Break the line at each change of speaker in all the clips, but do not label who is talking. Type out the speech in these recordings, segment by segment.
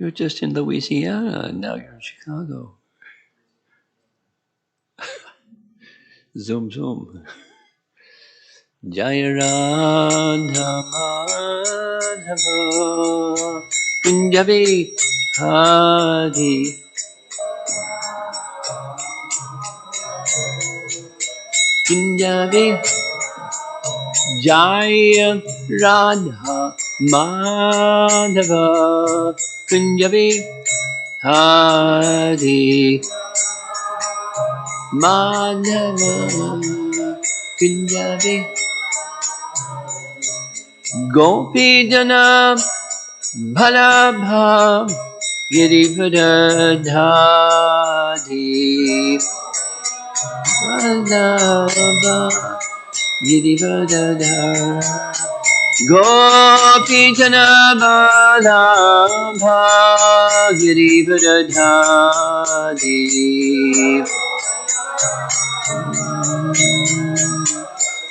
You're just in Louisiana, and now you're in Chicago. Zoom, zoom. Jaya Radha Madhava Kunjabi Hari Kunjabi Jaya Radha Madhava Kunjabi Hari Madhava Kunjabi Gopi Jana Bhalabha Girivadadhari Bhalabha Girivadadhari Gopi Jana Bhalabha Girivadadhari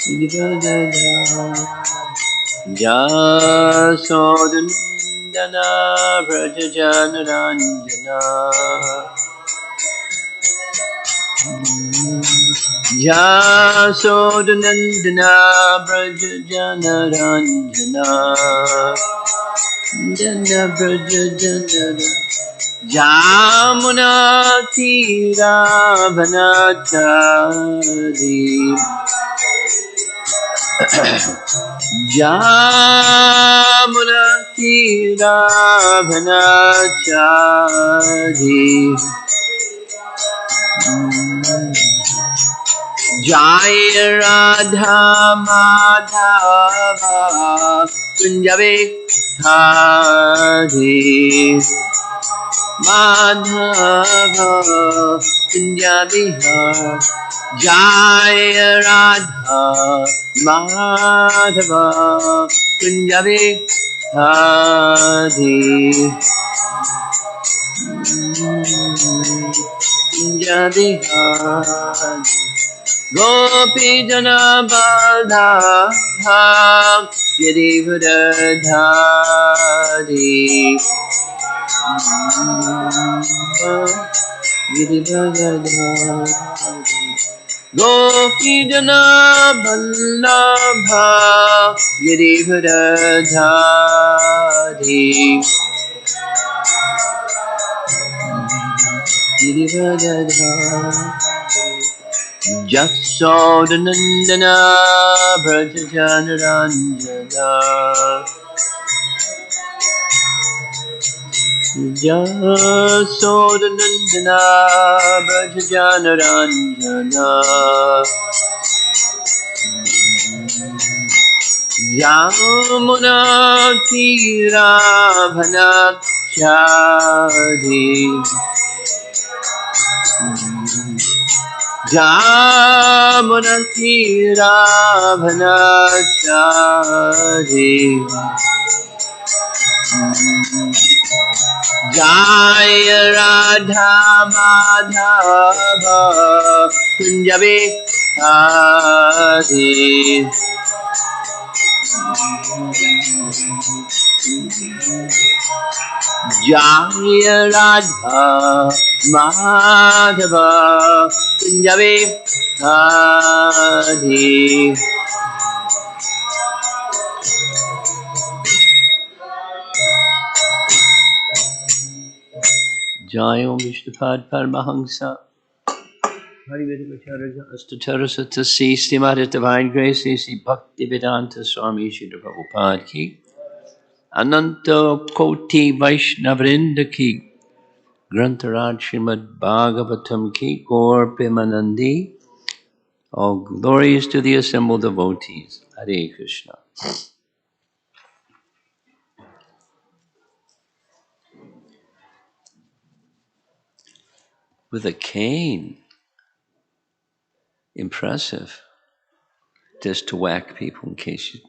Girivadadhari Jasodandana Vrajajanaranjana Jasodandana Vrajajanaranjana Jana Vrajajanaranjana Jamuna Tira Vanachari Jamuna Tira Vanachari Jaya Radha Madhava Kunjabi Hari Madhava Kunjabi Hari Jaya Radha Madhava Kunjabi Hari Kunjabi Hari Gopi Jana Baldha Girivadadhari Girivadadhari Gopi Jana Baldha Girivadadhari Girivadadhari Jasodandana Vrajajanaranjana Jasodandana Vrajajanaranjana Yamuna Tira Vanachari Jamuna Tira Vanachari Jaya Radha Madhava Kunjabi Hari Jaya Radha Madhava Kunjabi Hari Jai Om Vishnupad Paramahamsa Harivedavacharya Astatara Satasi Srimad Divine Grace Sri Bhakti Vedanta Swami Srila Prabhupada Ki Ananta Koti Vaishnavrinda Ki Grantaraj Srimad Bhagavatam Ki Gaur Premanandi. All glories to the assembled devotees. Hare Krishna. With a cane. Impressive. Just to whack people in case you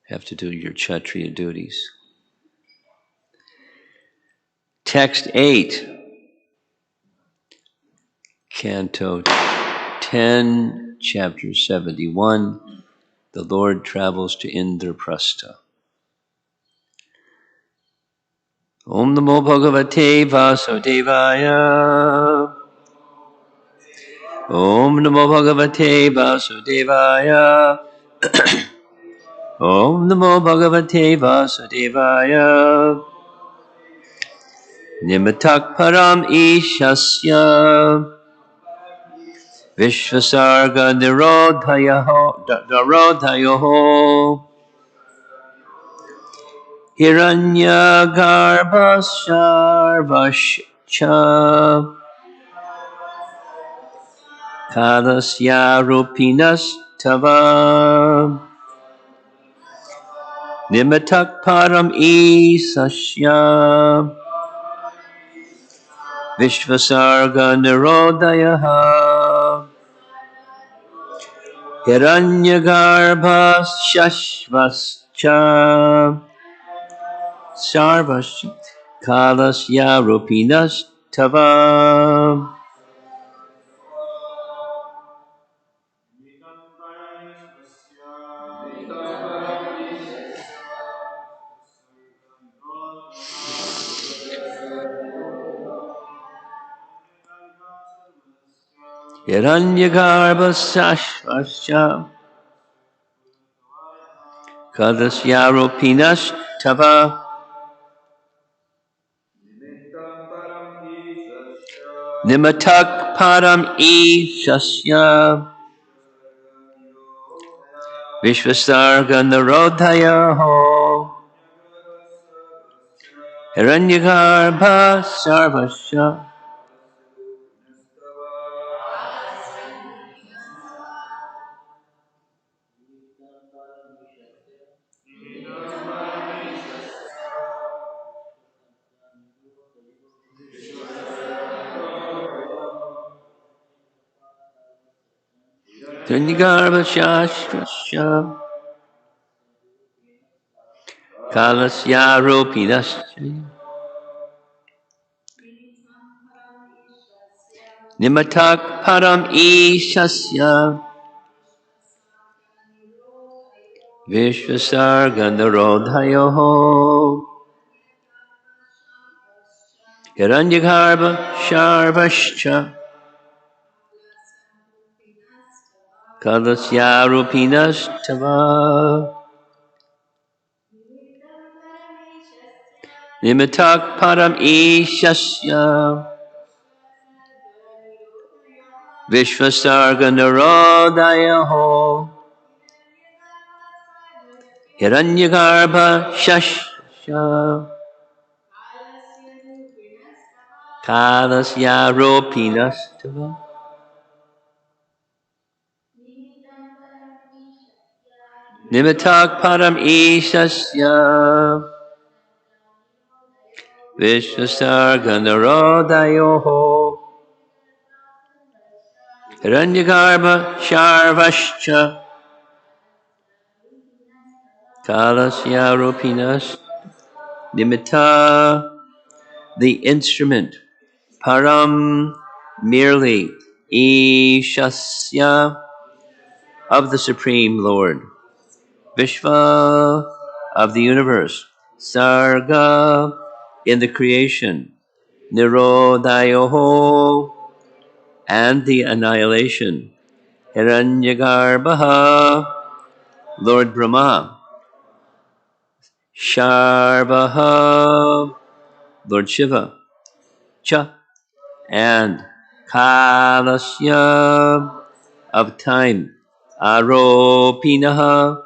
have to do your Kshatriya duties. Text 8. Canto 10, chapter 71. The Lord travels to Indraprastha. Om Namo Bhagavate Vasudevaya. Om Namo Bhagavate Vasudevaya. Om Namo Bhagavate Vasudevaya. Nimitak Param Ishasya. Vishvasarga Nirodhayoho. Hiranyagarbhasarvascha. Kalasya Rupinas Tava. Nimitak Param Isasya. Vishvasarga Nirodayaha. Hiranyagarbha Shashvascha. Sarvascha. Kalasya Rupinas Tava. Hiranyagarbha Shashvascha. Kalasya Rupinas Tava. Nimatak Param Ishasya. Vishvasarga Narodhayaho. Hiranyagarbha Sarvasya. Hiranyagarbha Shashvasya. Kalasya Rupinas. Nimatak Param Ishasya. Vishvasarga Narodhayoho. Hiranyagarbha Sarvascha. Kalasya Rupinas Tava. Nimitak Param Ishasya. Vishvasarga Narodayaho. Hiranyagarbha Shashya. Kalasya Rupinas Tava. Nimitak Param Ishasya. Vishvasarga Narodayoho. Hiranyagarbha Sarvascha. Kalasya Rupinas. Nimitta, the instrument. Param, merely. Ishasya, of the Supreme Lord. Vishva, of the universe. Sarga, in the creation. Nirodayoho, and the annihilation. Hiranyagarbha, Lord Brahma. Sharvaha, Lord Shiva. Cha, and Kalasya, of time. Aropinaha,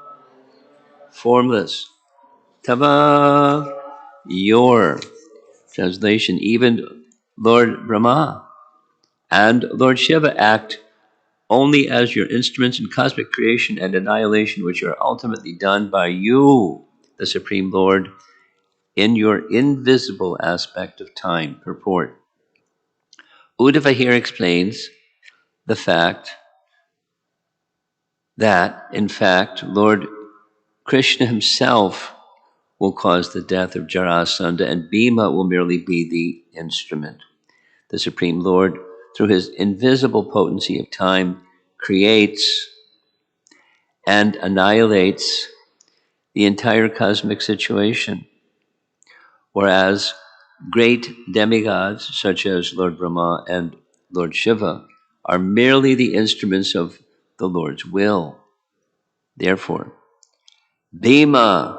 formless. Tava, your. Translation, even Lord Brahma and Lord Shiva act only as your instruments in cosmic creation and annihilation, which are ultimately done by you, the Supreme Lord, in your invisible aspect of time. Purport. Uddhava here explains the fact that, in fact, Lord Krishna himself will cause the death of Jarasandha, and Bhima will merely be the instrument. The Supreme Lord, through his invisible potency of time, creates and annihilates the entire cosmic situation, whereas Great demigods, such as Lord Brahma and Lord Shiva, are merely the instruments of the Lord's will. Therefore, Bhima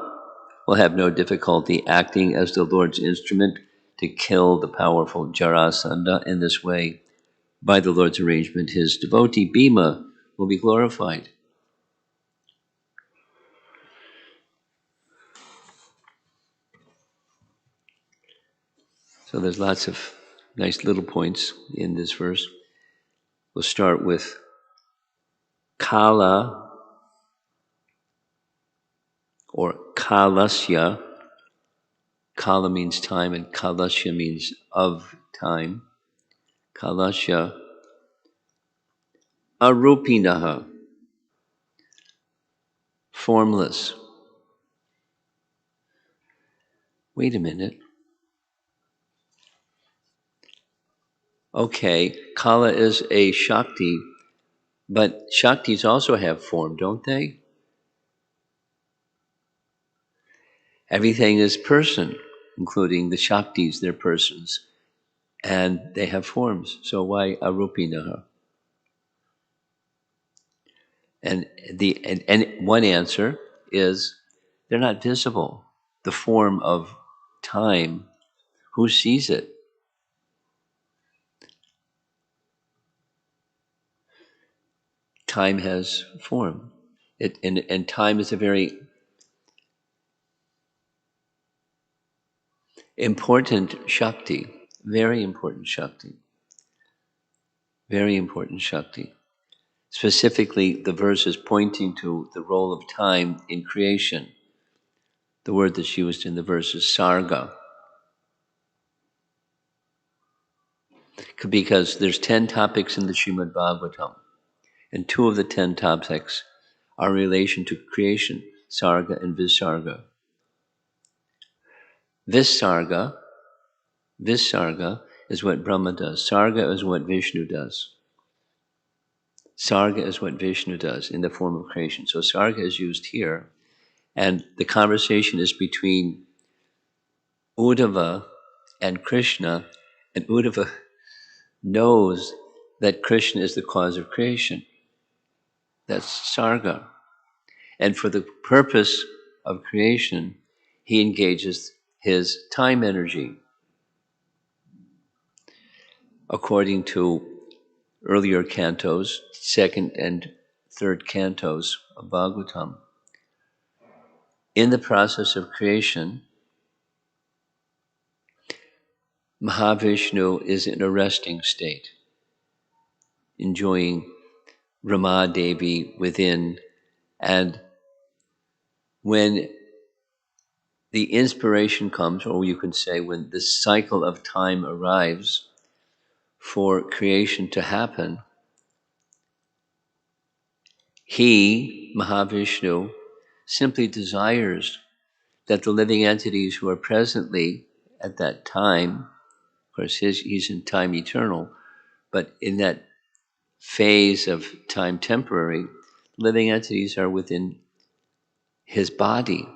will have no difficulty acting as the Lord's instrument to kill the powerful Jarasandha. In this way, by the Lord's arrangement, his devotee Bhima will be glorified. So there's lots of nice little points in this verse. We'll start with Kala or Kalasya. Kala means time and Kalasya means of time. Kalasya arupinaha, formless. Wait a minute. Okay, Kala is a Shakti, but Shaktis also have form, don't they? Everything is person, including the Shaktis, they're persons, and they have forms. So why arupinaha? And one answer is they're not visible. The form of time, who sees it? Time has form. And time is a very important Shakti, very important Shakti, very important Shakti. Specifically, the verse is pointing to the role of time in creation. The word that's used in the verse is sarga. Because there's 10 topics in the Srimad Bhagavatam, and 2 of the 10 topics are in relation to creation, sarga and visarga. Visarga is what Brahma does. Sarga is what Vishnu does. Sarga is what Vishnu does in the form of creation. So sarga is used here, and the conversation is between Uddhava and Krishna, and Uddhava knows that Krishna is the cause of creation. That's sarga. And for the purpose of creation, he engages his time energy. According to earlier cantos, 2nd and 3rd cantos of Bhagavatam, in the process of creation, Mahavishnu is in a resting state, enjoying Rama Devi within, and when the inspiration comes, or you can say when the cycle of time arrives for creation to happen, he, Mahavishnu, simply desires that the living entities who are presently at that time, of course he's in time eternal, but in that phase of time temporary, living entities are within his body.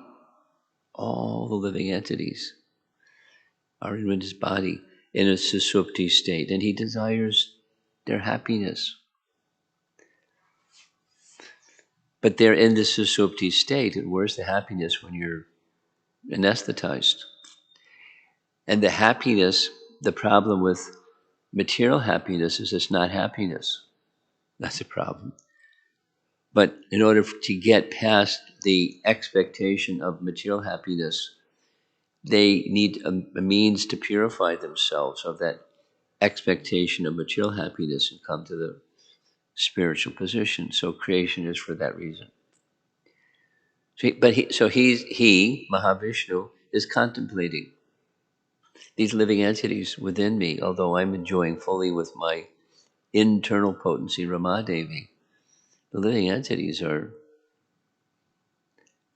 All the living entities are in his body in a susupti state, and he desires their happiness. But they're in the susupti state, and where's the happiness when you're anesthetized? And the happiness, the problem with material happiness is it's not happiness. That's a problem. But in order to get past the expectation of material happiness, they need a means to purify themselves of that expectation of material happiness and come to the spiritual position. So creation is for that reason. So he, Mahavishnu, is contemplating these living entities within me, although I'm enjoying fully with my internal potency, Ramadevi. The living entities are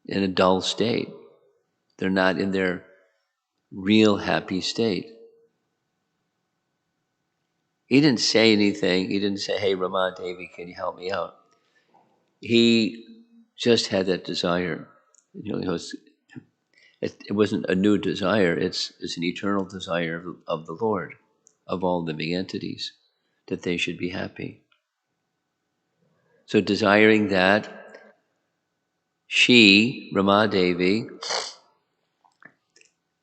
in a dull state. They're not in their real happy state. He didn't say anything. He didn't say, hey, Ramadevi, can you help me out? He just had that desire. It wasn't a new desire. It's an eternal desire of the Lord, of all living entities, that they should be happy. So desiring that, she, Ramadevi,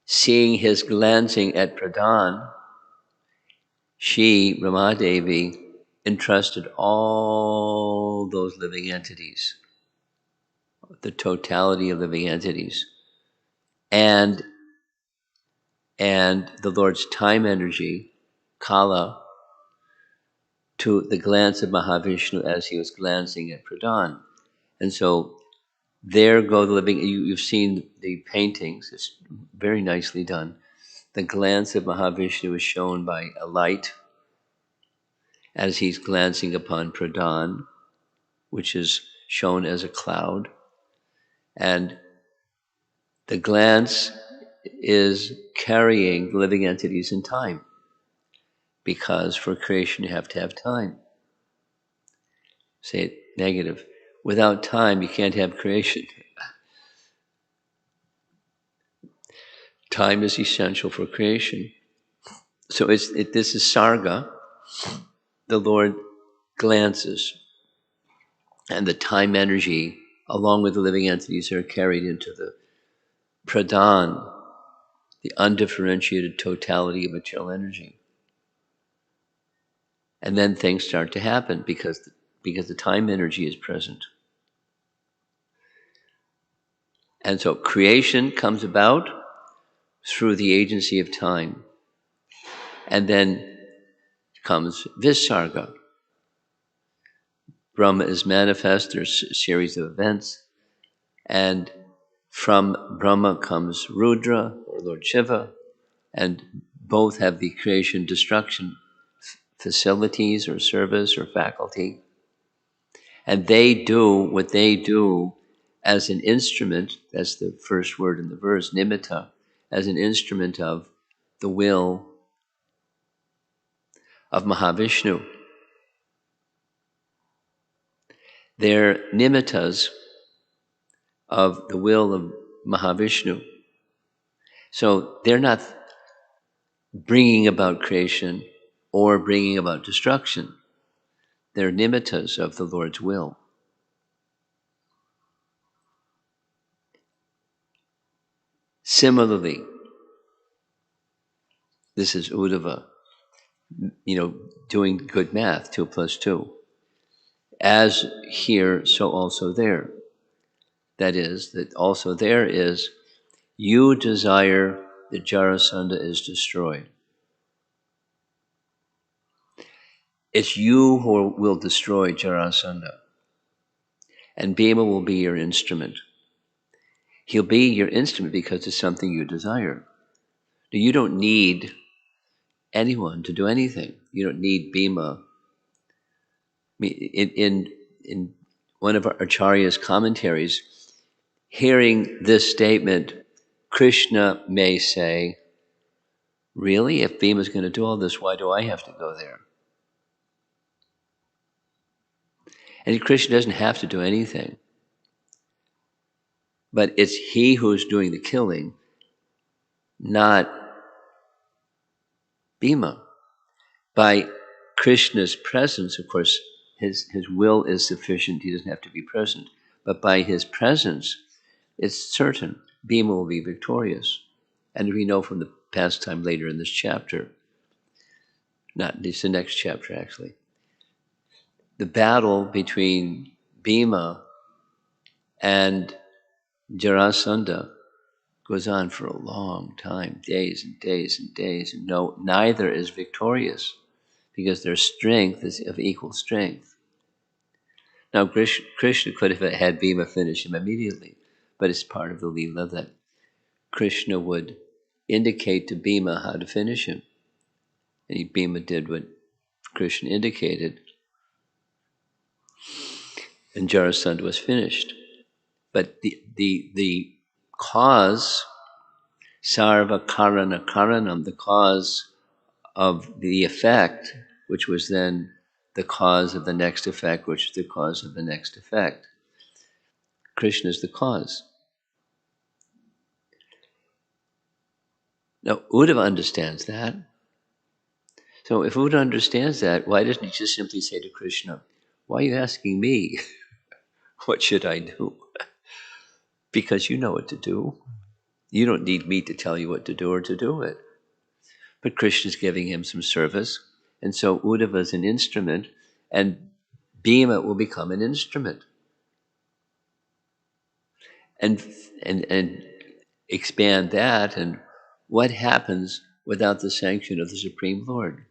seeing his glancing at Pradhan, she, Ramadevi, entrusted all those living entities, the totality of living entities, and the Lord's time energy, Kala, to the glance of Mahavishnu as he was glancing at Pradhan. And so there go the living, you've seen the paintings, it's very nicely done. The glance of Mahavishnu is shown by a light as he's glancing upon Pradhan, which is shown as a cloud. And the glance is carrying living entities in time, because for creation you have to have time. Say it negative. Without time, you can't have creation. Time is essential for creation. So this is Sarga. The Lord glances, and the time energy, along with the living entities, are carried into the Pradhan, the undifferentiated totality of material energy. And then things start to happen because the time energy is present. And so creation comes about through the agency of time. And then comes Visarga. Brahma is manifest, there's a series of events, and from Brahma comes Rudra, or Lord Shiva, and both have the creation destruction facilities or service or faculty. And they do what they do as an instrument, that's the first word in the verse, nimitta, as an instrument of the will of Mahavishnu. They're nimittas of the will of Mahavishnu. So they're not bringing about creation or bringing about destruction. They're nimittas of the Lord's will. Similarly, this is Uddhava, doing good math, 2 plus 2. As here, so also there. That is, that also there is, you desire that Jarasandha is destroyed. It's you who will destroy Jarasandha. And Bhima will be your instrument. He'll be your instrument because it's something you desire. You don't need anyone to do anything. You don't need Bhima. I mean, in one of our Acharya's commentaries, hearing this statement, Krishna may say, really? If Bhima's going to do all this, why do I have to go there? And Krishna doesn't have to do anything. But it's he who's doing the killing, not Bhima. By Krishna's presence, of course, his will is sufficient. He doesn't have to be present. But by his presence, it's certain Bhima will be victorious. And we know from the pastime later in this chapter, it's the next chapter actually, the battle between Bhima and Jarasandha goes on for a long time, days and days and days, and neither is victorious because their strength is of equal strength. Now, Krishna could have had Bhima finish him immediately, but it's part of the Leela that Krishna would indicate to Bhima how to finish him. And Bhima did what Krishna indicated, and Jarasandha was finished. But the cause, sarva karana karanam, the cause of the effect, which was then the cause of the next effect, which is the cause of the next effect. Krishna is the cause. Now, Uddhava understands that. So if Uddhava understands that, why doesn't he just simply say to Krishna, why are you asking me? What should I do? Because you know what to do. You don't need me to tell you what to do or to do it. But Krishna's giving him some service. And so Uddhava is an instrument, and Bhima will become an instrument. And expand that, and what happens without the sanction of the Supreme Lord?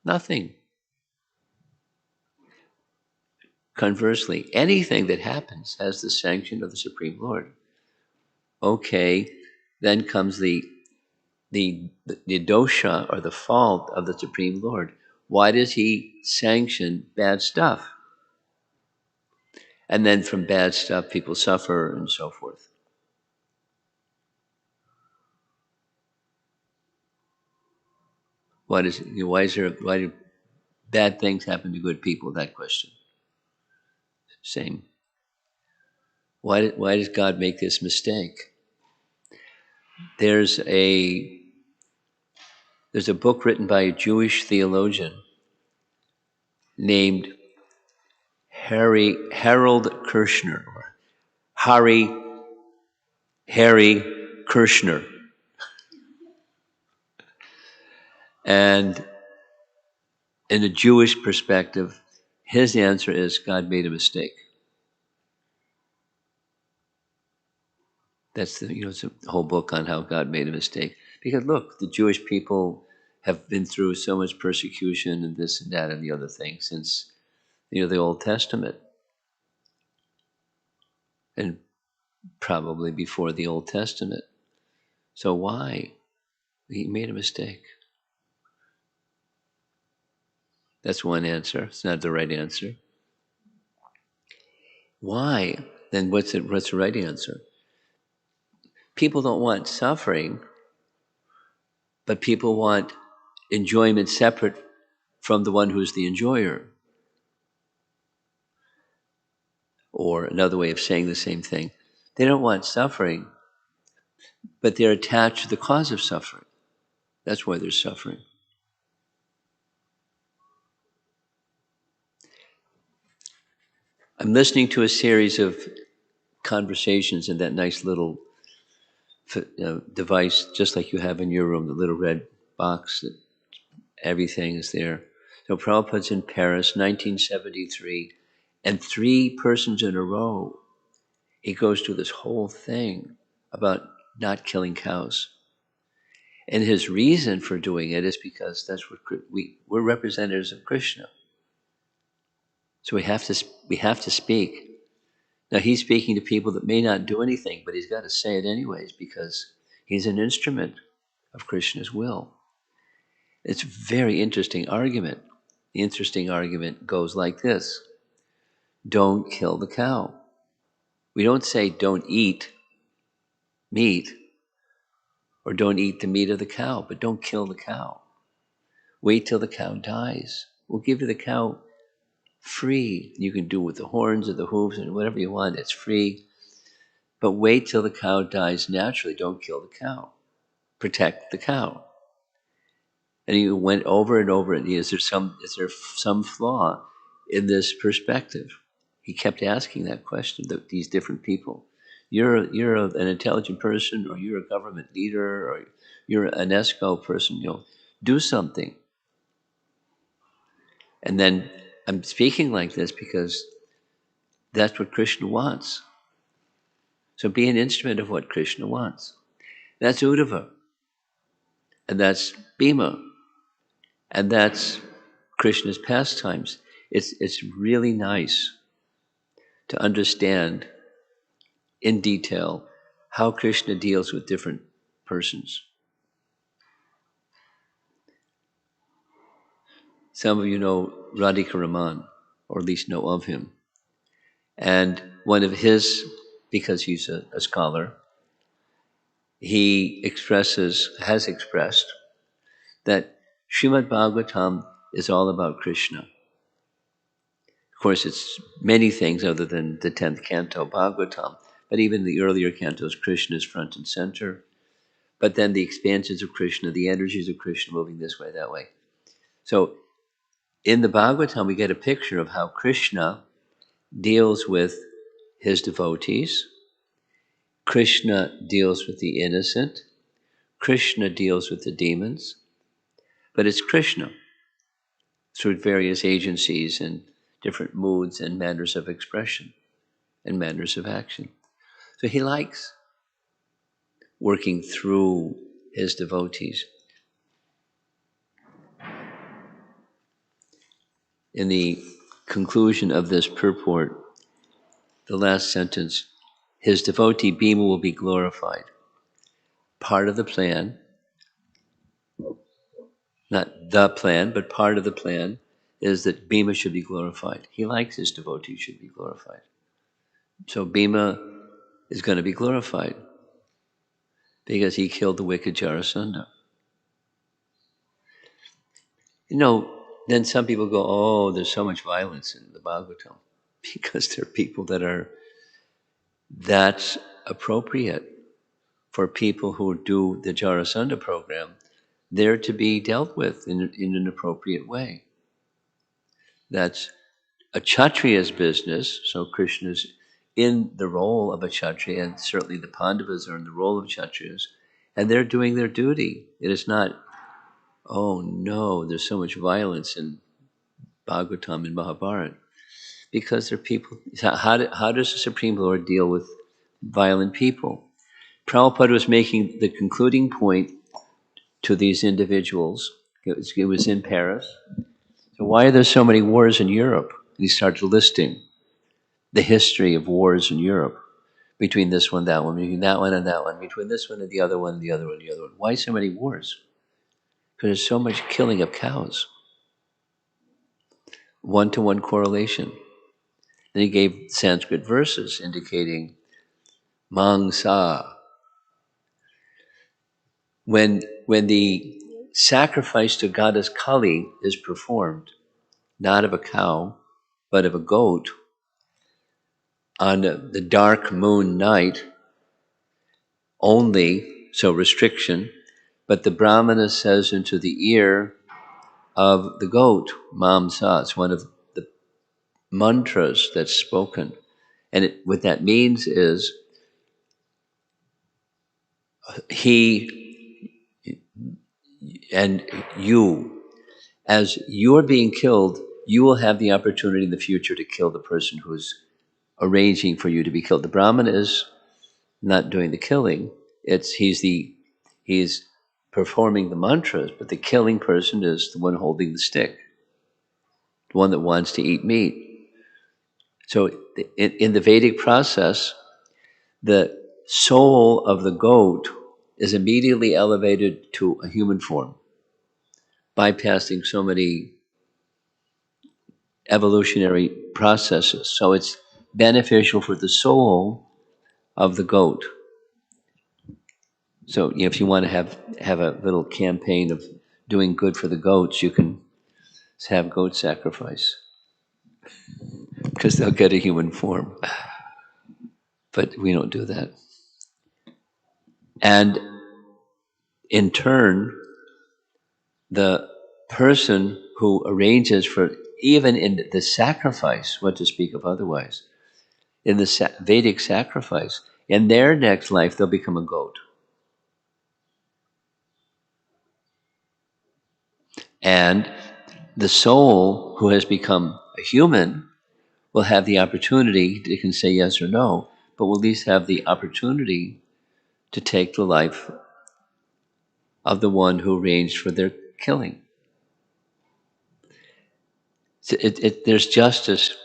Nothing. Conversely, anything that happens has the sanction of the Supreme Lord. Okay, then comes the dosha, or the fault of the Supreme Lord. Why does he sanction bad stuff? And then from bad stuff, people suffer and so forth. Why do bad things happen to good people? That question. Same. Why does God make this mistake? There's a book written by a Jewish theologian named Harold Kirshner, or Harry Kirshner. And in a Jewish perspective, his answer is God made a mistake. That's it's a whole book on how God made a mistake. Because look, the Jewish people have been through so much persecution and this and that and the other thing since the Old Testament, and probably before the Old Testament. So why? He made a mistake. That's one answer. It's not the right answer. Why? Then what's the right answer? People don't want suffering, but people want enjoyment separate from the one who's the enjoyer. Or another way of saying the same thing. They don't want suffering, but they're attached to the cause of suffering. That's why there's suffering. I'm listening to a series of conversations in that nice little device, just like you have in your room, the little red box that everything is there. So Prabhupada's in Paris, 1973, and 3 persons in a row, he goes through this whole thing about not killing cows. And his reason for doing it is because that's what we're representatives of Krishna. So we have to speak. Now he's speaking to people that may not do anything, but he's got to say it anyways because he's an instrument of Krishna's will. It's a very interesting argument. The interesting argument goes like this: don't kill the cow. We don't say don't eat meat or don't eat the meat of the cow, but don't kill the cow. Wait till the cow dies. We'll give you the cow free. You can do with the horns or the hooves and whatever you want. It's free. But wait till the cow dies naturally. Don't kill the cow. Protect the cow. And he went over and over it. Is there some flaw in this perspective? He kept asking that question. These different people. You're an intelligent person, or you're a government leader, or you're an ESCO person. Do something. And then I'm speaking like this because that's what Krishna wants. So be an instrument of what Krishna wants. That's Uddhava. And that's Bhima. And that's Krishna's pastimes. It's really nice to understand in detail how Krishna deals with different persons. Some of you know Radhika Raman, or at least know of him. And one of his, because he's a scholar, he has expressed that Srimad Bhagavatam is all about Krishna. Of course, it's many things other than the 10th canto, Bhagavatam, but even the earlier cantos, Krishna is front and center. but then the expansions of Krishna, the energies of Krishna moving this way, that way. So in the Bhagavatam, we get a picture of how Krishna deals with his devotees. Krishna deals with the innocent. Krishna deals with the demons. But it's Krishna through various agencies and different moods and manners of expression and manners of action. So he likes working through his devotees. In the conclusion of this purport, the last sentence, his devotee Bhima will be glorified. Part of the plan, not the plan, but part of the plan is that Bhima should be glorified. He likes his devotees should be glorified. So Bhima is going to be glorified because he killed the wicked Jarasandha. Then some people go, oh, there's so much violence in the Bhagavatam, because there are people that are that's appropriate for people who do the Jarasandha program. They're to be dealt with in an appropriate way. That's a Kshatriya's business. So Krishna's in the role of a Kshatriya, and certainly the Pandavas are in the role of Kshatriyas, and they're doing their duty. It is not, oh no, there's so much violence in Bhagavatam and Mahabharata, because they're people. How does the Supreme Lord deal with violent people? Prabhupada was making the concluding point to these individuals. It was in Paris. So why are there so many wars in Europe? And he started listing the history of wars in Europe, between this one, that one, between that one and that one, between this one and the other one, and the other one, and the other one. Why so many wars? Because there's so much killing of cows. One-to-one correlation. Then he gave Sanskrit verses indicating mangsa. When the sacrifice to goddess Kali is performed, not of a cow, but of a goat, on the dark moon night only, so restriction, but the Brahmana says into the ear of the goat, Mamsa, it's one of the mantras that's spoken. And what that means is he and you, as you're being killed, you will have the opportunity in the future to kill the person who's arranging for you to be killed. The Brahmana is not doing the killing. He's performing the mantras, but the killing person is the one holding the stick, the one that wants to eat meat. So in the Vedic process, the soul of the goat is immediately elevated to a human form, bypassing so many evolutionary processes. So it's beneficial for the soul of the goat. So if you want to have a little campaign of doing good for the goats, you can have goat sacrifice, because they'll get a human form. But we don't do that. And in turn, the person who arranges for, even in the sacrifice, what to speak of otherwise, in the Vedic sacrifice, in their next life, they'll become a goat. And the soul who has become a human will have the opportunity, they can say yes or no, but will at least have the opportunity to take the life of the one who arranged for their killing. There's justice.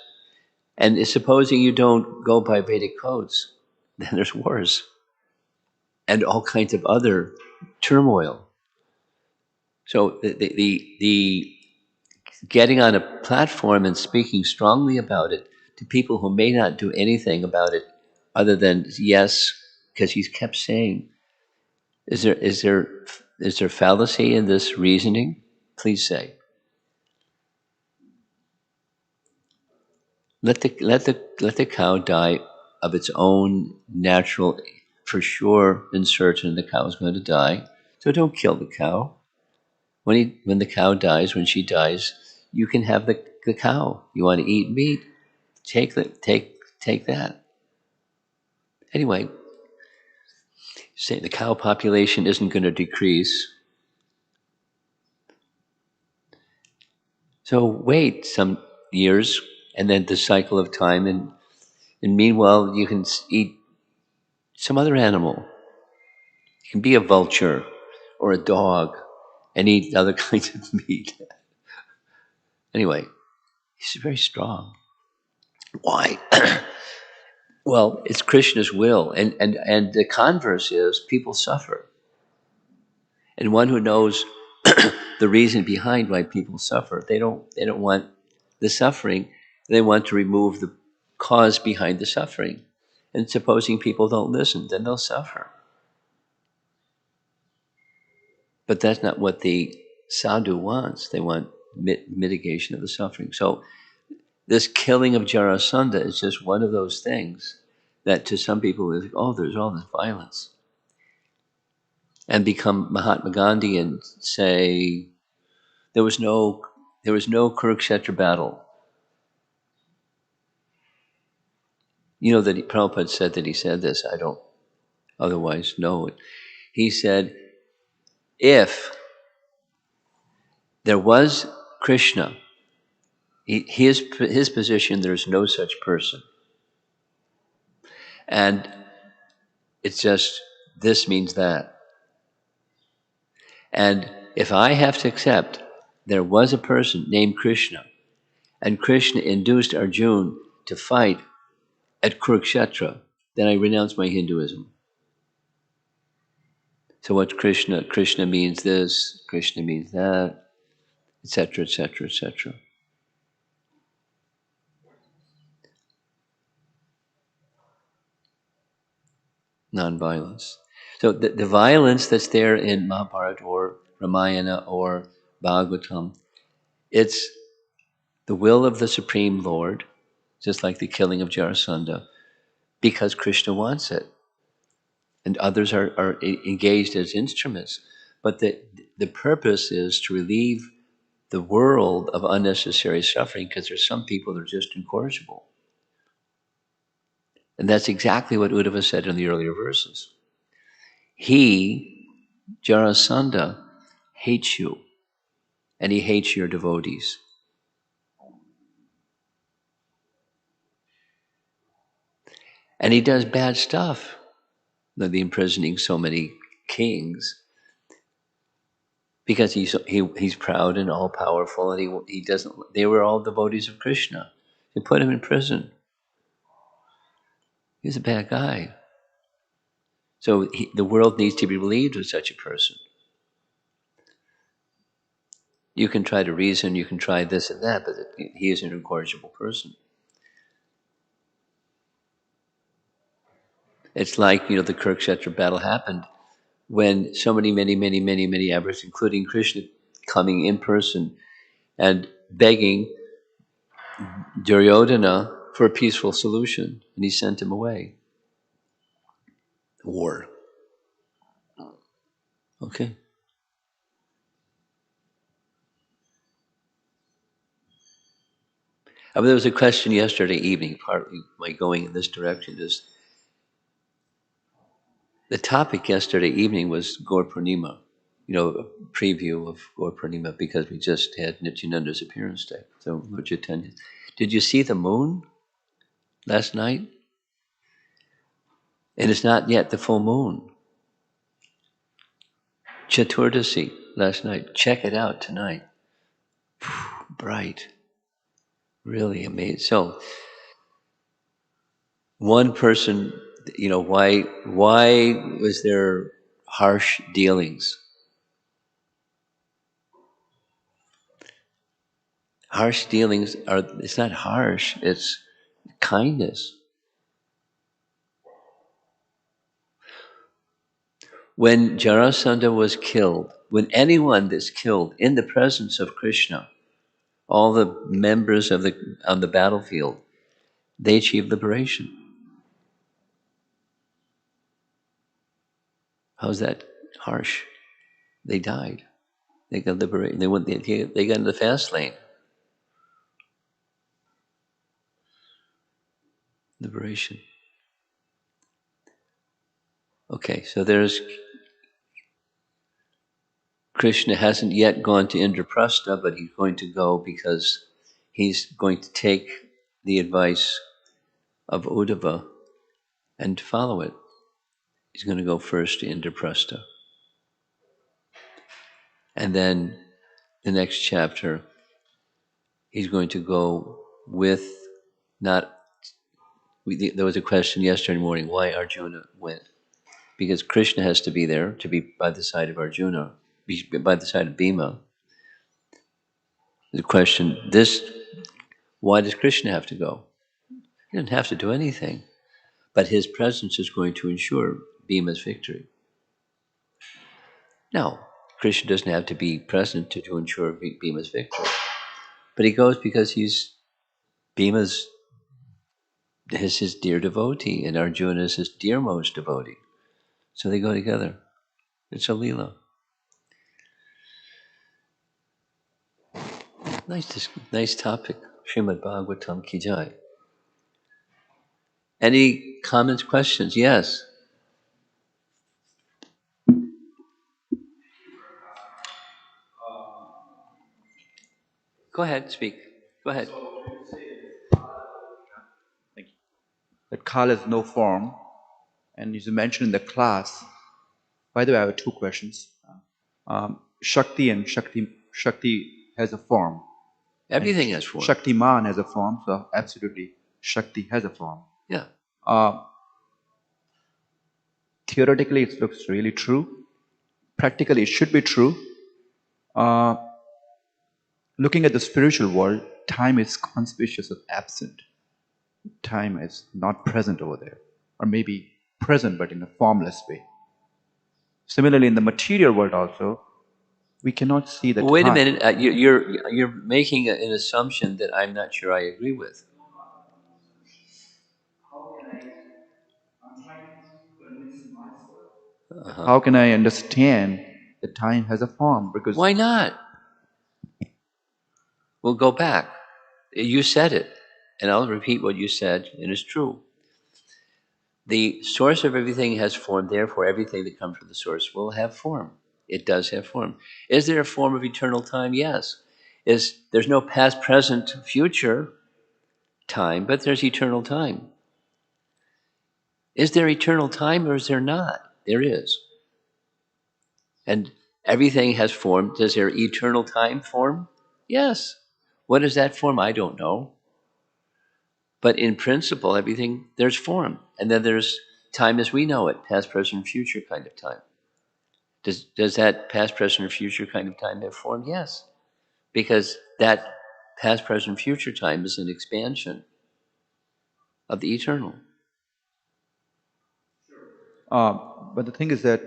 And supposing you don't go by Vedic codes, then there's wars and all kinds of other turmoil. So the getting on a platform and speaking strongly about it to people who may not do anything about it other than yes, because he's kept saying, is there fallacy in this reasoning? Please say. Let the cow die of its own natural for sure and certain the cow is going to die. So don't kill the cow. When the cow dies, when she dies, you can have the cow. You want to eat meat? Take that. Anyway, say the cow population isn't going to decrease. So wait some years, and then the cycle of time, and meanwhile you can eat some other animal. You can be a vulture or a dog and eat other kinds of meat. Anyway, he's very strong. Why? Well, it's Krishna's will, and the converse is people suffer, and one who knows the reason behind why people suffer, they don't want the suffering. They want to remove the cause behind the suffering. And supposing people don't listen, then they'll suffer. But that's not what the sadhu wants. They want mitigation of the suffering. So this killing of Jarasandha is just one of those things that to some people is like, oh, there's all this violence. And become Mahatma Gandhi and say, there was no Kurukshetra battle. You know that Prabhupada said that he said this, I don't otherwise know it. He said, if there was Krishna, his position, there's no such person. And it's just, this means that. And if I have to accept there was a person named Krishna, and Krishna induced Arjuna to fight at Kurukshetra, then I renounce my Hinduism. So what's Krishna? Krishna means this, Krishna means that, etc., etc., etc. Non-violence. So the violence that's there in Mahabharata or Ramayana or Bhagavatam, it's the will of the Supreme Lord, just like the killing of Jarasandha, because Krishna wants it. And others are engaged as instruments. But the purpose is to relieve the world of unnecessary suffering, because there's some people that are just incorrigible. And that's exactly what Uddhava said in the earlier verses. He, Jarasandha, hates you, and he hates your devotees. And he does bad stuff, like the imprisoning so many kings, because he's proud and all powerful, and he doesn't. They were all devotees of Krishna. They put him in prison. He's a bad guy. So the world needs to be relieved of such a person. You can try to reason, you can try this and that, but he is an incorrigible person. It's like, the Kurukshetra battle happened when so many avatars, including Krishna, coming in person and begging Duryodhana for a peaceful solution, and he sent him away. War. Okay. There was a question yesterday evening, partly my going in this direction is, the topic yesterday evening was Gaur Purnima, a preview of Gaur Purnima, because we just had Nityananda's appearance day. So would you attend? Did you see the moon last night? And it's not yet the full moon. Chaturdasi last night. Check it out tonight. Bright. Really amazing. So one person, why was there harsh dealings? Harsh dealings it's not harsh, it's kindness. When Jarasandha was killed, when anyone is killed in the presence of Krishna, all the members on the battlefield, they achieve liberation. How's that harsh? They died. They got liberated. They got in the fast lane. Liberation. Okay, so there's Krishna hasn't yet gone to Indraprastha, but he's going to go because he's going to take the advice of Uddhava and follow it. He's going to go first to Indraprastha. And then the next chapter, he's going to go with there was a question yesterday morning why Arjuna went. Because Krishna has to be there, to be by the side of Arjuna, by the side of Bhima. The question, why does Krishna have to go? He doesn't have to do anything. But his presence is going to ensure Bhima's victory. Now, Krishna doesn't have to be present to ensure Bhima's victory. But he goes because Bhima's his dear devotee, and Arjuna is his dearmost devotee. So they go together. It's a Leela. Nice topic. Srimad Bhagavatam ki jai. Any comments, questions? Yes. Go ahead, speak. Go ahead.
That Kala has no form, and as you mentioned in the class, by the way, I have two questions. Shakti and Shakti has a form.
Everything has form.
Shaktiman has a form, so absolutely Shakti has a form.
Yeah.
Theoretically, it looks really true. Practically, it should be true. Looking at the spiritual world, time is conspicuous of absent. Time is not present over there, or maybe present but in a formless way. Similarly, in the material world also, we cannot see the time.
Wait a minute. You're making an assumption that I'm not sure I agree with.
How can I understand that time has a form? Because
why not? We'll go back. You said it, and I'll repeat what you said, and it's true. The source of everything has form, therefore everything that comes from the source will have form. It does have form. Is there a form of eternal time? Yes. There's no past, present, future time, but there's eternal time. Is there eternal time or is there not? There is. And everything has form. Does there eternal time form? Yes. What is that form? I don't know. But in principle, everything, there's form. And then there's time as we know it, past, present, future kind of time. Does that past, present, or future kind of time have form? Yes. Because that past, present, future time is an expansion of the eternal.
but the thing is that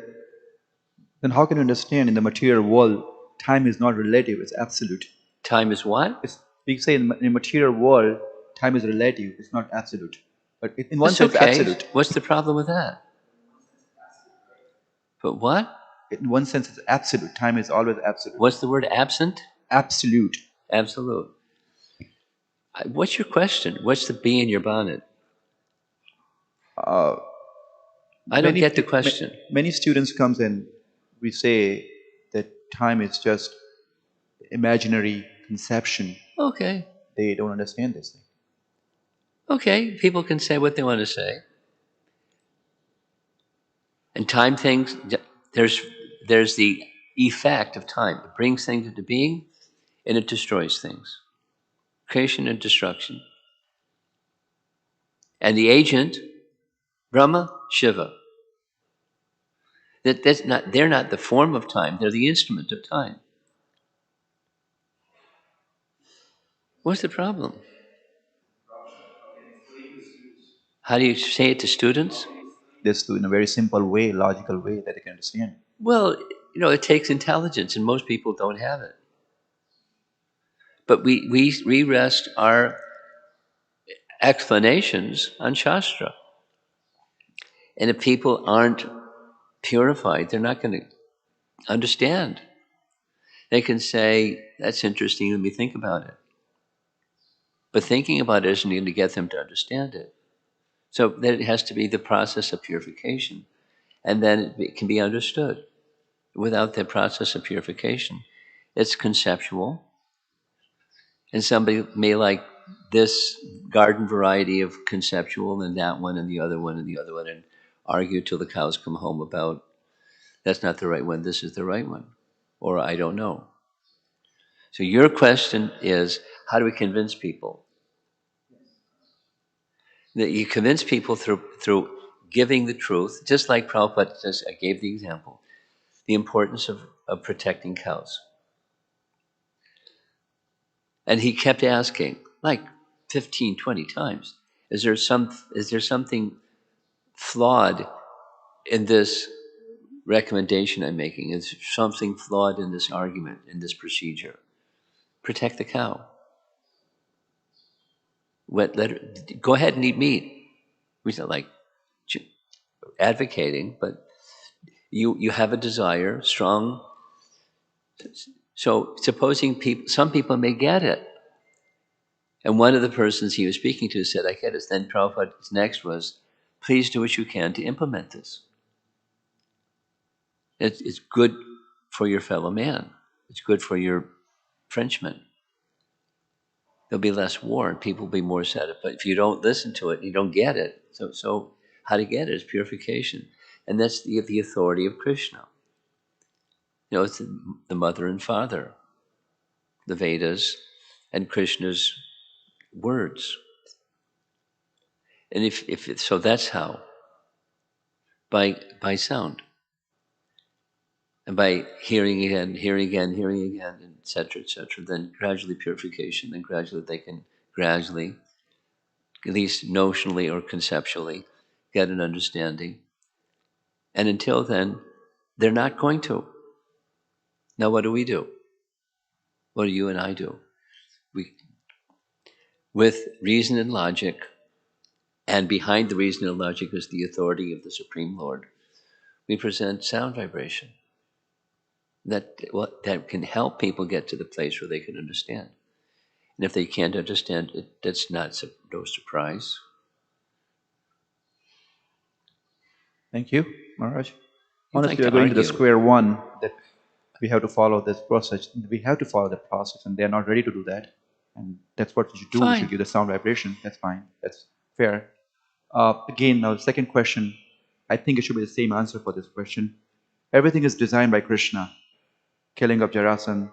then how can you understand in the material world, time is not relative, it's absolute.
Time is what?
We say in the material world, time is relative, it's not absolute. But in one
That's
sense,
okay.
absolute.
What's the problem with that? But what?
In one sense, it's absolute. Time is always absolute.
What's the word absent?
Absolute.
Absolute. What's your question? What's the bee in your bonnet? I don't get the question.
Many students comes and we say that time is just imaginary conception.
Okay.
They don't understand this thing.
Okay, people can say what they want to say. And time things, there's the effect of time. It brings things into being and it destroys things. Creation and destruction. And the agent, Brahma, Shiva. They're not the form of time, they're the instrument of time. What's the problem? How do you say it to students?
This in a very simple way, logical way that they can understand.
Well, it takes intelligence, and most people don't have it. But we rest our explanations on Shastra. And if people aren't purified, they're not going to understand. They can say, that's interesting, let me think about it. But thinking about it isn't going to get them to understand it. So then it has to be the process of purification. And then it can be understood. Without the process of purification, it's conceptual. And somebody may like this garden variety of conceptual and that one and the other one and the other one and argue till the cows come home about that's not the right one, this is the right one. Or I don't know. So your question is, how do we convince people? That you convince people through giving the truth, just like Prabhupada says, I gave the example, the importance of protecting cows. And he kept asking, like 15, 20 times, is there something flawed in this recommendation I'm making? Is there something flawed in this argument, in this procedure? Protect the cow. Go ahead and eat meat. He's not like advocating, but you have a desire, strong. So supposing some people may get it. And one of the persons he was speaking to said, I get it. Then Prabhupada's next was, please do what you can to implement this. It's good for your fellow man. It's good for your Frenchman. There'll be less war and people will be more satisfied. But if you don't listen to it, you don't get it. So how to get it is purification. And that's the authority of Krishna. It's the mother and father, the Vedas, and Krishna's words. And so that's how. By sound. And by hearing again, etc., then gradually purification, then gradually they can gradually, at least notionally or conceptually, get an understanding. And until then, they're not going to. Now, what do we do? What do you and I do? We, with reason and logic, and behind the reason and logic is the authority of the Supreme Lord, we present sound vibration that can help people get to the place where they can understand. And if they can't understand it, that's no surprise.
Thank you, Maharaj.
You'd
Honestly,
like
we
to
are going to the
argue.
square one that we have to follow this process. We have to follow the process, and they're not ready to do that. And that's what you should do. You should
Fine.
give the sound vibration. That's fine. That's fair. Again, now, the second question, I think it should be the same answer for this question. Everything is designed by Krishna. Killing of Jarasan,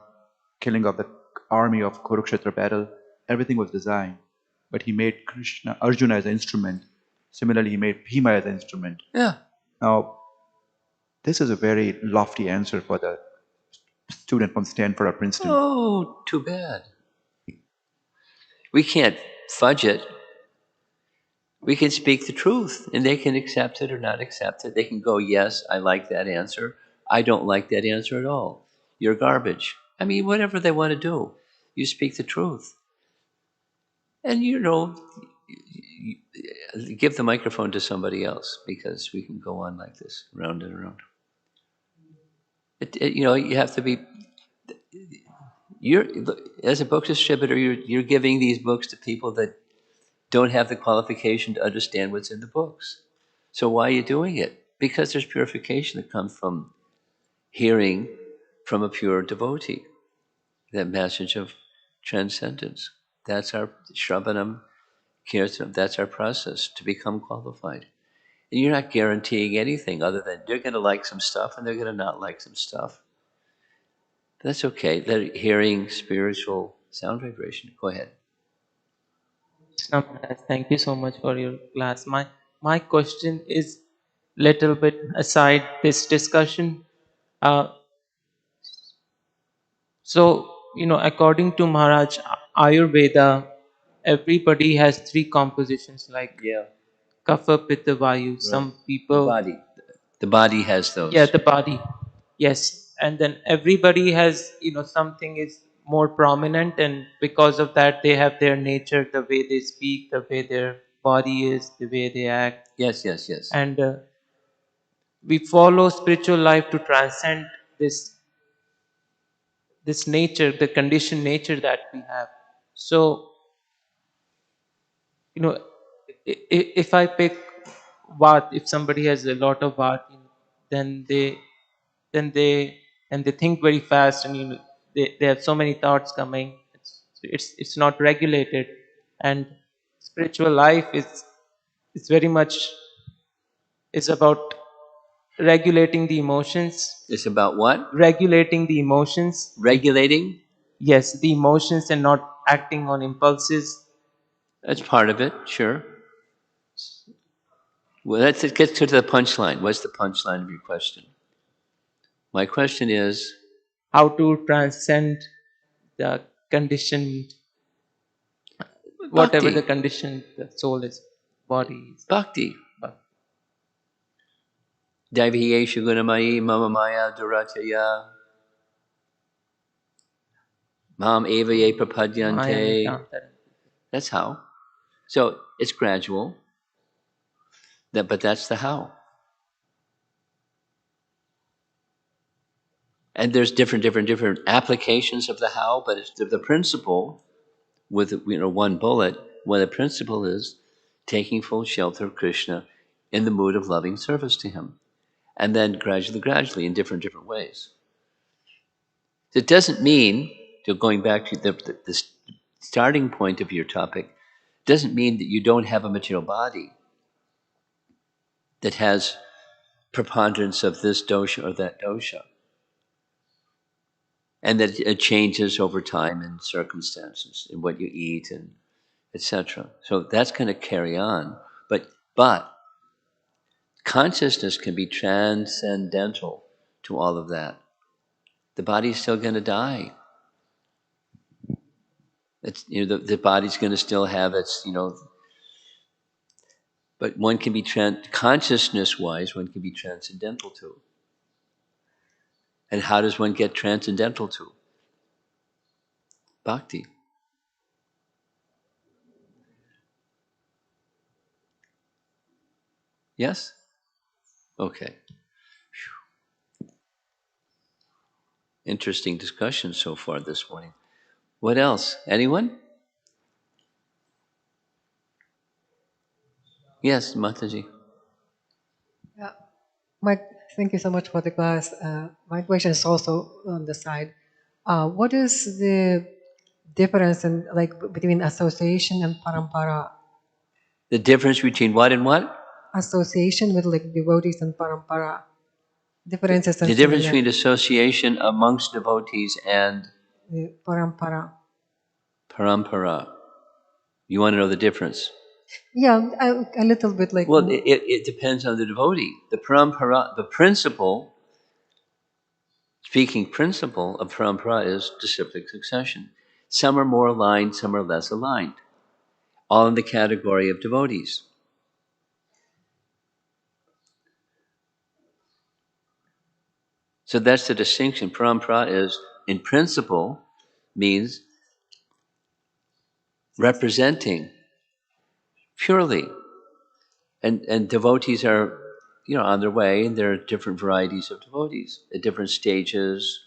killing of the army of Kurukshetra battle, everything was designed. But he made Arjuna as an instrument. Similarly, he made Bhima as an instrument.
Yeah.
Now, this is a very lofty answer for the student from Stanford or Princeton.
Oh, too bad. We can't fudge it. We can speak the truth, and they can accept it or not accept it. They can go, yes, I like that answer. I don't like that answer at all. You're garbage. I mean, whatever they want to do, you speak the truth. And give the microphone to somebody else because we can go on like this, round and around. You have to be. As a book distributor, you're giving these books to people that don't have the qualification to understand what's in the books. So why are you doing it? Because there's purification that comes from hearing from a pure devotee, that message of transcendence. That's our Shravanam, Kirtanam, that's our process to become qualified. And you're not guaranteeing anything other than they're going to like some stuff and they're going to not like some stuff. That's okay. They're hearing spiritual sound vibration. Go ahead.
Krishna Maharaj, thank you so much for your class. My question is little bit aside this discussion. Uh, according to Maharaj Ayurveda, everybody has three compositions like
Yeah.
Kapha, Pitta, Vayu.
Right.
Some people,
The body has those.
yeah, the body, yes, and then everybody has something is more prominent, and because of that they have their nature, the way they speak, the way their body is, the way they act.
Yes.
And we follow spiritual life to transcend this nature, the conditioned nature that we have. So, you know, if I pick Vata, if somebody has a lot of Vata, then then they and they think very fast, and they have so many thoughts coming. It's not regulated, and spiritual life is very much is about regulating the emotions.
It's about what?
Regulating the emotions.
Regulating?
Yes, the emotions and not acting on impulses.
That's part of it, sure. Well, it gets to the punchline. What's the punchline of your question? My question is,
how to transcend the conditioned, whatever
bhakti.
the condition the soul is, body is.
Bhakti.
But
Daiviyeshu gunamayi mama maya durataya mam evaye prapadyante. That's how. So it's gradual, but that's the how. And there's different applications of the how, but it's the principle with one bullet. Well, the principle is taking full shelter of Krishna in the mood of loving service to him, and then gradually in different ways. It doesn't mean, going back to the starting point of your topic, doesn't mean that you don't have a material body that has preponderance of this dosha or that dosha, and that it changes over time and circumstances and what you eat and etc. So that's going to carry on, but consciousness can be transcendental to all of that. The body's still going to die. It's the body's going to still have its but one can be consciousness-wise. One can be transcendental too. And how does one get transcendental to? Bhakti. Yes? Okay. Interesting discussion so far this morning. What else? Anyone? Yes, Mataji.
Yeah. Thank you so much for the class. My question is also on the side. What is the difference in between association and parampara?
The difference between what and what?
Association with devotees and parampara. Differences and
The difference
similarities.
between association amongst devotees and
Parampara.
parampara. You want to know the difference?
Yeah, a little bit
Well, it depends on the devotee. The parampara, the principle of parampara is disciplic succession. Some are more aligned, some are less aligned. All in the category of devotees. So that's the distinction. Parampara is, in principle, means representing purely. And devotees are, on their way, and there are different varieties of devotees at different stages,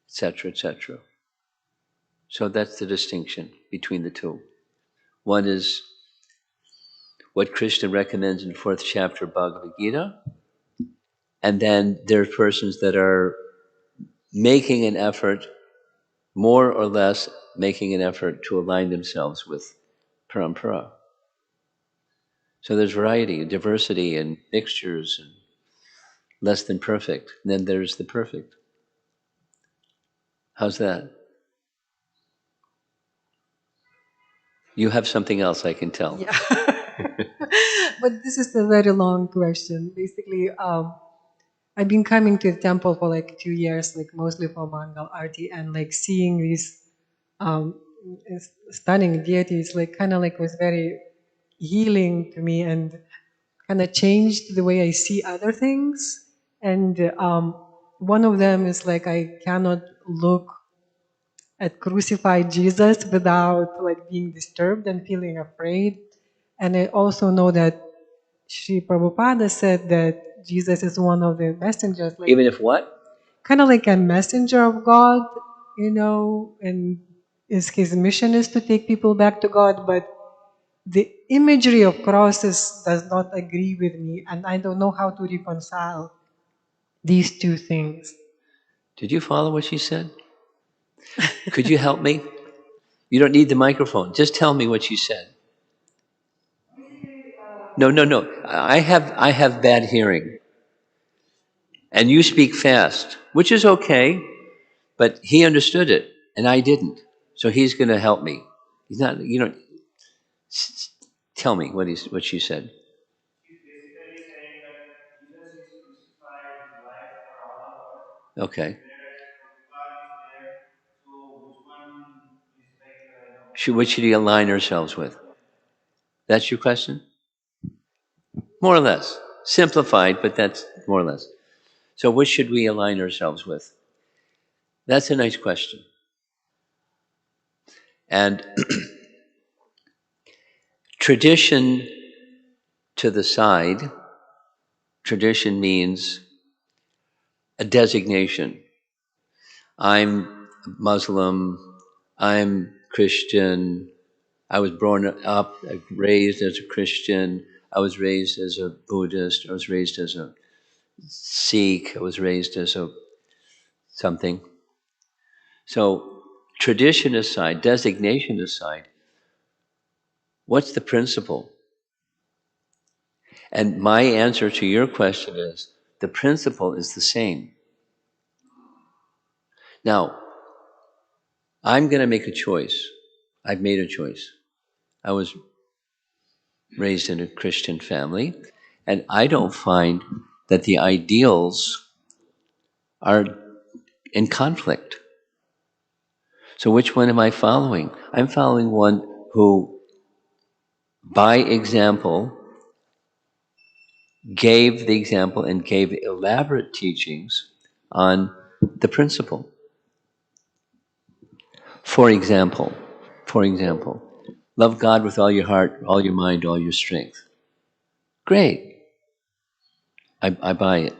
etc., etc. So that's the distinction between the two. One is what Krishna recommends in 4th chapter of Bhagavad Gita, and then there are persons that are making an effort, more or less making an effort to align themselves with parampara. So there's variety, diversity, and mixtures, and less than perfect. And then there's the perfect. How's that? You have something else, I can tell.
Yeah. But this is a very long question. Basically, I've been coming to the temple for 2 years, mostly for Mangal Arti, and seeing these um, stunning deities, was very healing to me, and kind of changed the way I see other things. And one of them is I cannot look at crucified Jesus without being disturbed and feeling afraid. And I also know that Sri Prabhupada said that Jesus is one of the messengers. Like,
Even if what?
kind of like a messenger of God, you know, and his mission is to take people back to God, but the imagery of crosses does not agree with me, and I don't know how to reconcile these two things.
Did you follow what she said? Could you help me? You don't need the microphone. Just tell me what she said. No. I have bad hearing. And you speak fast, which is okay, but he understood it and I didn't. So he's going to help me. He's not, you know, tell me what she said. Okay. What should he align ourselves with? That's your question? More or less. Simplified, but that's more or less. So what should we align ourselves with? That's a nice question. And tradition to the side, tradition means a designation. I'm Muslim, I'm Christian, I was born up, raised as a Christian, I was raised as a Buddhist, I was raised as a Sikh, I was raised as a something. So tradition aside, designation aside, what's the principle? And my answer to your question is, the principle is the same. Now, I'm going to make a choice. I've made a choice. I was raised in a Christian family, and I don't find that the ideals are in conflict. So which one am I following? I'm following one who, by example, gave the example and gave elaborate teachings on the principle. For example, love God with all your heart, all your mind, all your strength. Great. I buy it.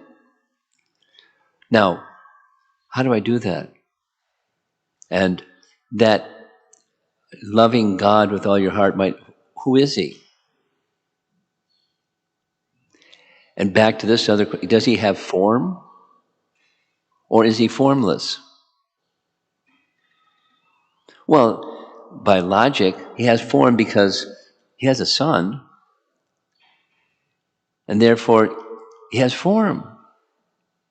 Now, how do I do that? And that loving God with all your heart, mind, who is he? And back to this other, does he have form? Or is he formless? Well, by logic, he has form because he has a son, and therefore he has form.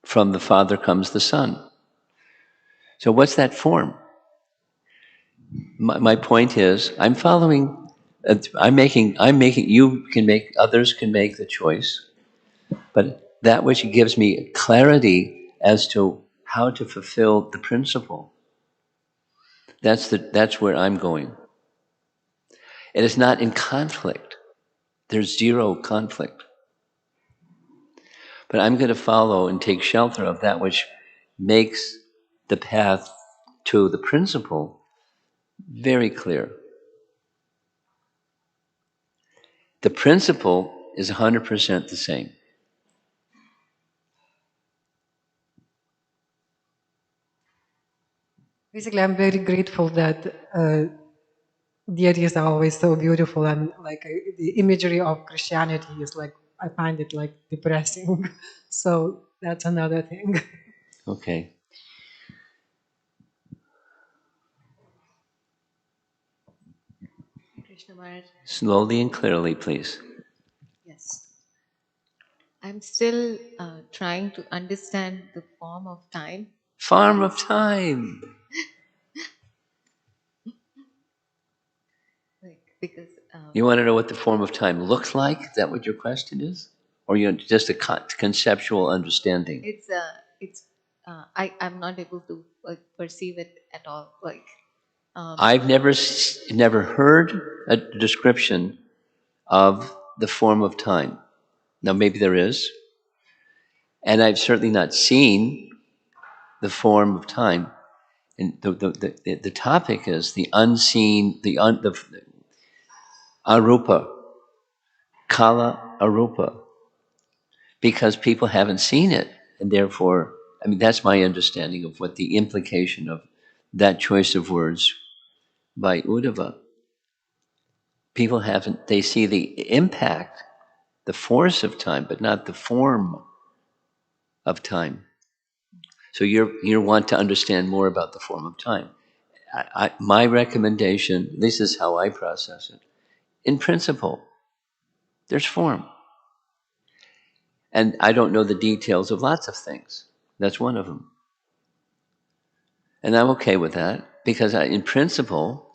From the Father comes the Son. So what's that form? My point is, I'm following, I'm making, you can make, others can make the choice, but that which gives me clarity as to how to fulfill the principle, that's where I'm going. It is not in conflict. There's zero conflict. But I'm going to follow and take shelter of that which makes the path to the principle very clear. The principle is 100% the same.
Basically, I'm very grateful that deities are always so beautiful, and like the imagery of Christianity is like, I find it like depressing. So that's another thing.
Okay.
Krishna Maharaj.
Slowly and clearly, please.
Yes. I'm still trying to understand the form of time.
Form of time.
Because
You want to know what the form of time looks like? Is that what your question is? Or just a conceptual understanding?
I'm not able to perceive it at all.
I've never heard a description of the form of time. Now, maybe there is. And I've certainly not seen the form of time. And the topic is the unseen, the arupa, kala arupa. because people haven't seen it. And therefore, I mean, that's my understanding of what the implication of that choice of words by Uddhava. People haven't, they see the impact, the force of time, but not the form of time. So you want to understand more about the form of time. My recommendation, this is how I process it. In principle, there's form. And I don't know the details of lots of things. That's one of them. And I'm okay with that because in principle,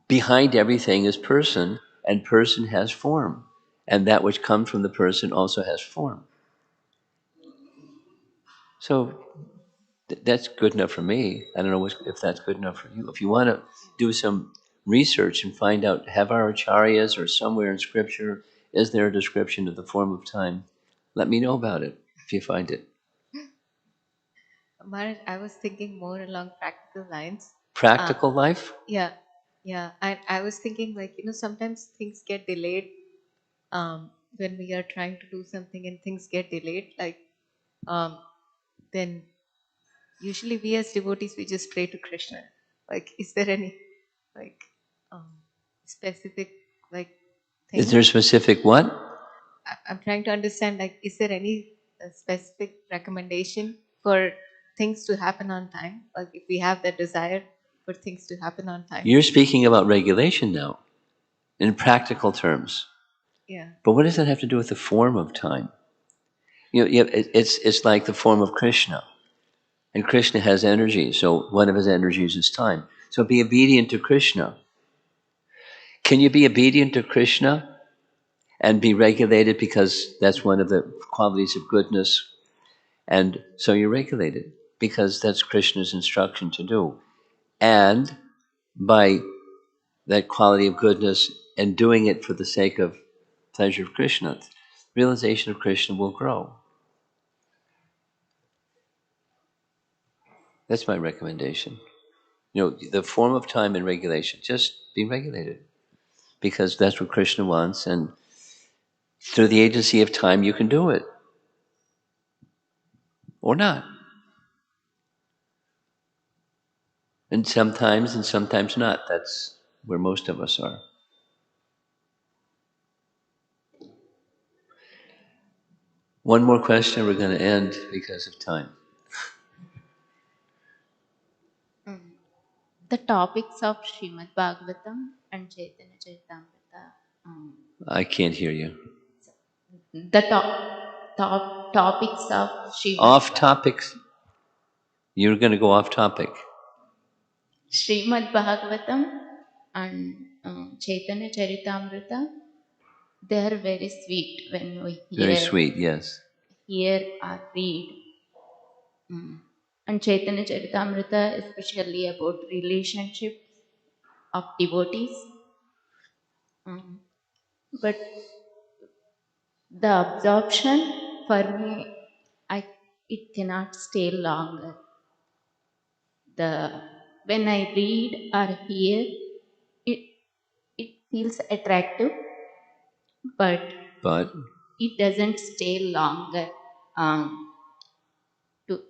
behind everything is person, and person has form. And that which comes from the person also has form. So that's good enough for me. I don't know if that's good enough for you. If you want to do some research and find out, have our acharyas or somewhere in scripture, is there a description of the form of time? Let me know about it if you find it.
Maharaj, I was thinking more along practical lines.
Practical life?
Yeah, yeah. I was thinking like, sometimes things get delayed when we are trying to do something and things get delayed. Like, then usually we as devotees, we just pray to Krishna. Like, is there any like specific like
Is
thing?
there a specific what?
I'm trying to understand, like, is there any specific recommendation for things to happen on time? Like, if we have that desire for things to happen on time.
You're speaking about regulation now, in practical terms.
Yeah.
But what does that have to do with the form of time? It's like the form of Krishna. And Krishna has energy, so one of his energies is time. So be obedient to Krishna. Can you be obedient to Krishna and be regulated because that's one of the qualities of goodness? And so you're regulated because that's Krishna's instruction to do. And by that quality of goodness and doing it for the sake of pleasure of Krishna, realization of Krishna will grow. That's my recommendation. The form of time and regulation, just be regulated because that's what Krishna wants. And through the agency of time, you can do it or not. And sometimes not. That's where most of us are. One more question, we're going to end because of time.
The topics of Srimad Bhagavatam and Chaitanya Charitamrita.
I can't hear you.
The topics of
Off topics. You're going to go off topic.
Srimad Bhagavatam and Chaitanya Charitamrita, they are very sweet when we
Very sweet, yes.
hear or read. And Chaitanya Charitamrita especially about relationships of devotees. But the absorption for me, it cannot stay longer. When I read or hear, it feels attractive, but it doesn't stay longer to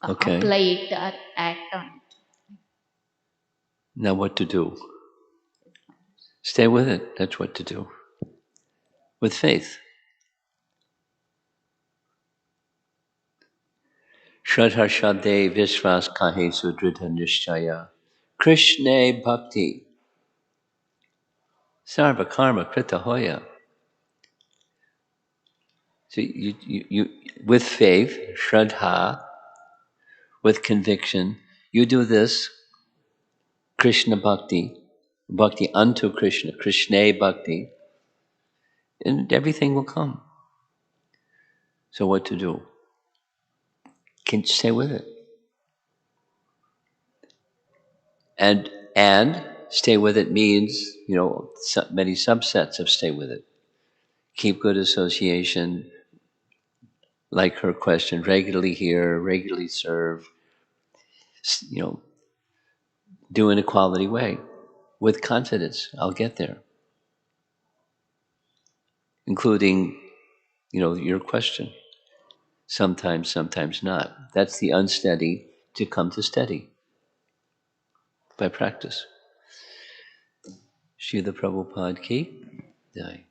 apply it or act on it.
Now what to do? Stay with it. That's what to do. With faith. Shraddha Shraddhe Vishwas Kahe Sudrita Nishchaya Krishna Bhakti Sarva Karma Krita Hoya. So you with faith, Shraddha, with conviction, you do this Krishna Bhakti, Bhakti unto Krishna, Krishna Bhakti, and everything will come. So what to do? Can you stay with it? And stay with it means, many subsets of stay with it. Keep good association, like her question, regularly hear, regularly serve, do in a quality way. With confidence, I'll get there. Including your question. Sometimes, sometimes not. That's the unsteady to come to steady by practice. Srila Prabhupada ki jai.